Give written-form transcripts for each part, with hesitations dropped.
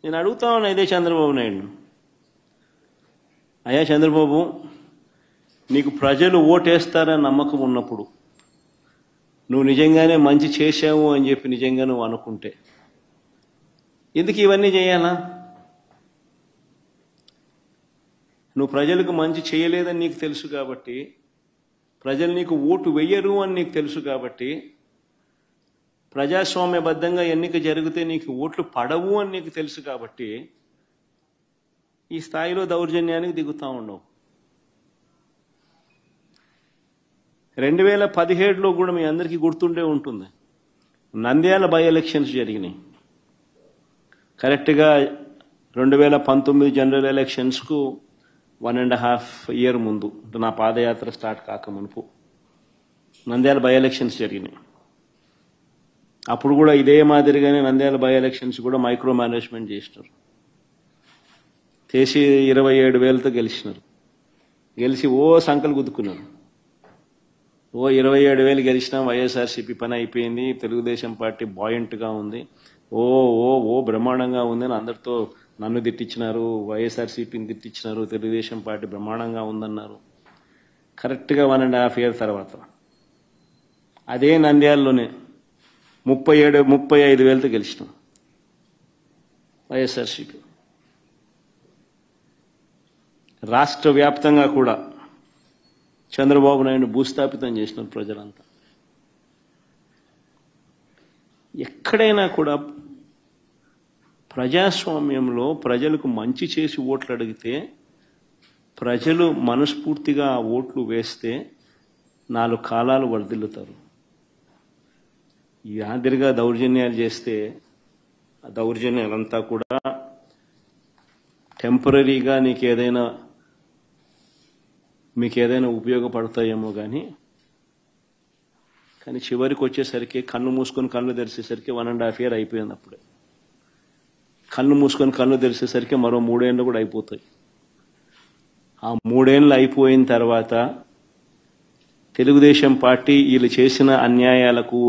నేను అడుగుతా ఉన్నా ఇదే చంద్రబాబు నాయుడు, అయ్యా చంద్రబాబు, నీకు ప్రజలు ఓటేస్తారని నమ్మకం ఉన్నప్పుడు, నువ్వు నిజంగానే మంచి చేశావు అని చెప్పి నిజంగా నువ్వు అనుకుంటే ఎందుకు ఇవన్నీ చేయాలా? నువ్వు ప్రజలకు మంచి చేయలేదని నీకు తెలుసు కాబట్టి, ప్రజలు నీకు ఓటు వెయ్యరు అని నీకు తెలుసు కాబట్టి, ప్రజాస్వామ్యబద్ధంగా ఎన్నిక జరిగితే నీకు ఓట్లు పడవు అని నీకు తెలుసు కాబట్టి ఈ స్థాయిలో దౌర్జన్యానికి దిగుతా ఉండవు. 2017లో కూడా మీ అందరికీ గుర్తుండే ఉంటుంది, నంద్యాల బై ఎలక్షన్స్ జరిగినాయి. కరెక్ట్గా 2019 జనరల్ ఎలక్షన్స్కు 1.5 ఇయర్ ముందు, నా పాదయాత్ర స్టార్ట్ కాక మునుపు నంద్యాల బై ఎలక్షన్స్ జరిగినాయి. అప్పుడు కూడా ఇదే మాదిరిగానే నంద్యాల బై ఎలక్షన్స్ కూడా మైక్రో మేనేజ్మెంట్ చేసినారు. చేసి 27,000తో గెలిచినారు. గెలిచి సంకలు గుద్దుకున్నారు. 27,000 గెలిచినా వైఎస్ఆర్సీపీ పని అయిపోయింది, తెలుగుదేశం పార్టీ బాయింట్గా ఉంది, బ్రహ్మాండంగా ఉంది అని అందరితో నన్ను తిట్టించినారు, వైఎస్ఆర్సీపీని తిట్టించినారు, తెలుగుదేశం పార్టీ బ్రహ్మాండంగా ఉందన్నారు. కరెక్ట్గా 1.5 ఇయర్ తర్వాత అదే నంద్యాలలోనే 35,000తో గెలిచినాం వైఎస్ఆర్సీపీ. రాష్ట్ర వ్యాప్తంగా కూడా చంద్రబాబు నాయుడు భూస్థాపితం చేసినారు ప్రజలంతా. ఎక్కడైనా కూడా ప్రజాస్వామ్యంలో ప్రజలకు మంచి చేసి ఓట్లు అడిగితే, ప్రజలు మనస్ఫూర్తిగా ఆ ఓట్లు వేస్తే 4 కాలాలు వర్ధిల్లుతారు. ఈ మాదిరిగా దౌర్జన్యాలు చేస్తే ఆ దౌర్జన్యాలంతా కూడా టెంపరీగా మీకు ఏదైనా ఉపయోగపడతాయేమో కానీ చివరికి వచ్చేసరికి కన్ను మూసుకొని కళ్ళు తెరిచేసరికి 1.5 ఇయర్ అయిపోయింది. అప్పుడే కన్ను మూసుకొని కళ్ళు తెరిచేసరికి మరో 3 ఏళ్ళు కూడా అయిపోతాయి. ఆ 3 ఏళ్ళు అయిపోయిన తర్వాత తెలుగుదేశం పార్టీ వీళ్ళు చేసిన అన్యాయాలకు,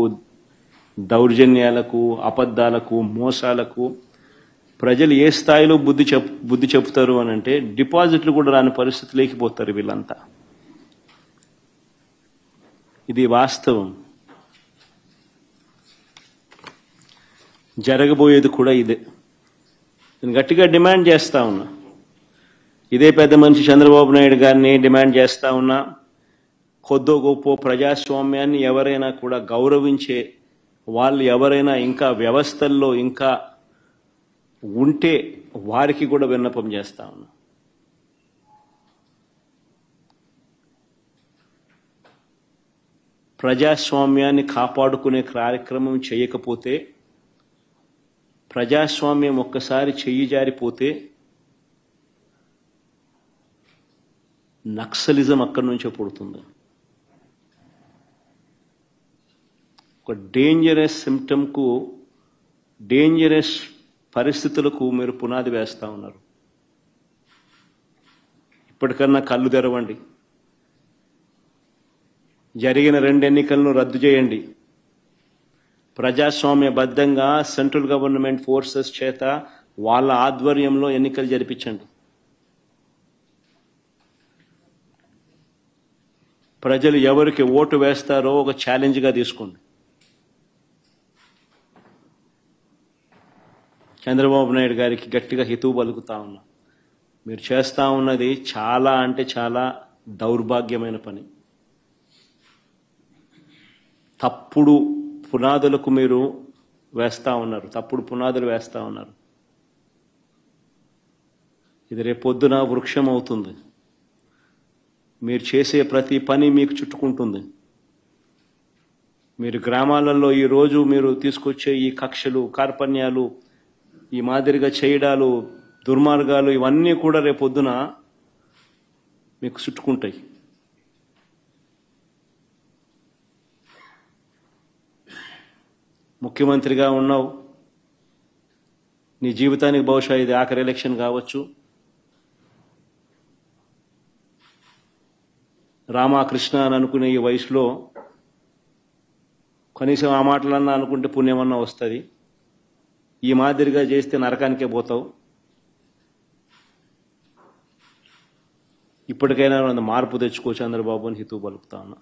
దౌర్జన్యాలకు, అబద్ధాలకు, మోసాలకు ప్రజలు ఏ స్థాయిలో బుద్ధి చెప్తారు అని అంటే, డిపాజిట్లు కూడా రాని పరిస్థితి లేకపోతారు వీళ్ళంతా. ఇది వాస్తవం. జరగబోయేది కూడా ఇదే. నేను గట్టిగా డిమాండ్ చేస్తా ఉన్నా, ఇదే పెద్ద మనిషి చంద్రబాబు నాయుడు గారిని డిమాండ్ చేస్తా ఉన్నా, కొద్దో గొప్ప ప్రజాస్వామ్యాన్ని ఎవరైనా కూడా గౌరవించే వాళ్ళు ఎవరైనా ఇంకా వ్యవస్థల్లో ఇంకా ఉంటే వారికి కూడా విన్నపం చేస్తా ఉన్నా. ప్రజాస్వామ్యాన్ని కాపాడుకునే కార్యక్రమం చేయకపోతే, ప్రజాస్వామ్యం ఒక్కసారి చెయ్యి జారిపోతే నక్సలిజం అక్కడి నుంచే పుడుతుంది. ఒక డేంజరస్ సిమ్టమ్కు, డేంజరస్ పరిస్థితులకు మీరు పునాది వేస్తా ఉన్నారు. ఇప్పటికన్నా కళ్ళు తెరవండి. జరిగిన 2 ఎన్నికలను రద్దు చేయండి. ప్రజాస్వామ్యబద్ధంగా సెంట్రల్ గవర్నమెంట్ ఫోర్సెస్ చేత వాళ్ళ ఆధ్వర్యంలో ఎన్నికలు జరిపించండి. ప్రజలు ఎవరికి ఓటు వేస్తారో ఒక ఛాలెంజ్గా తీసుకోండి. చంద్రబాబు నాయుడు గారికి గట్టిగా హితవు పలుకుతా ఉన్నా, మీరు చేస్తా ఉన్నది చాలా అంటే చాలా దౌర్భాగ్యమైన పని. తప్పుడు పునాదులకు మీరు వేస్తా ఉన్నారు, తప్పుడు పునాదులు వేస్తా ఉన్నారు. ఇది రేపొద్దున వృక్షం అవుతుంది. మీరు చేసే ప్రతి పని మీకు చుట్టుకుంటుంది. మీరు గ్రామాలలో ఈరోజు మీరు తీసుకొచ్చే ఈ కక్షలు, కార్పణ్యాలు, ఈ మాదిరిగా చేయడాలు, దుర్మార్గాలు, ఇవన్నీ కూడా రేపొద్దున మీకు చుట్టుకుంటాయి. ముఖ్యమంత్రిగా ఉన్నావు, నీ జీవితానికి బహుశా ఇది ఆఖరి ఎలక్షన్ కావచ్చు. రామకృష్ణ అని అనుకునే ఈ వయసులో కనీసం ఆ మాటలన్నా అనుకుంటే పుణ్యమన్నా వస్తుంది. ఈ మాదిరిగా చేస్తే నరకానికే పోతావు. ఇప్పటికైనా మార్పు తెచ్చుకో చంద్రబాబు అని హితవు పలుకుతా ఉన్నా.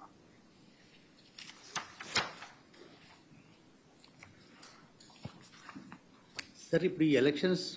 సార్, ఇప్పుడు ఈ ఎలక్షన్స్